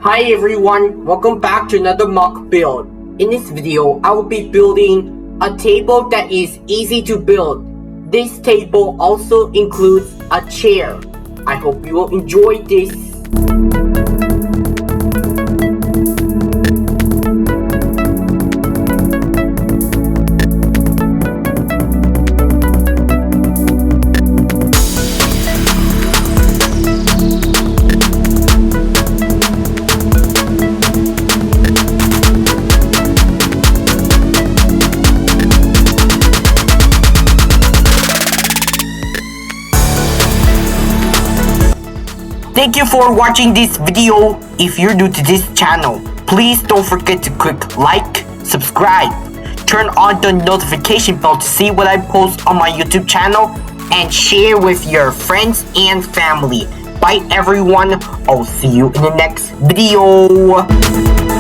Hi everyone, welcome back to another mock build. In this video, I will be building a table that is easy to build. This table also includes a chair. I hope you will enjoy this. Thank you for watching this video. If you're new to this channel, please don't forget to click like, subscribe, turn on the notification bell to see what I post on my YouTube channel, and share with your friends and family. Bye everyone, I'll see you in the next video.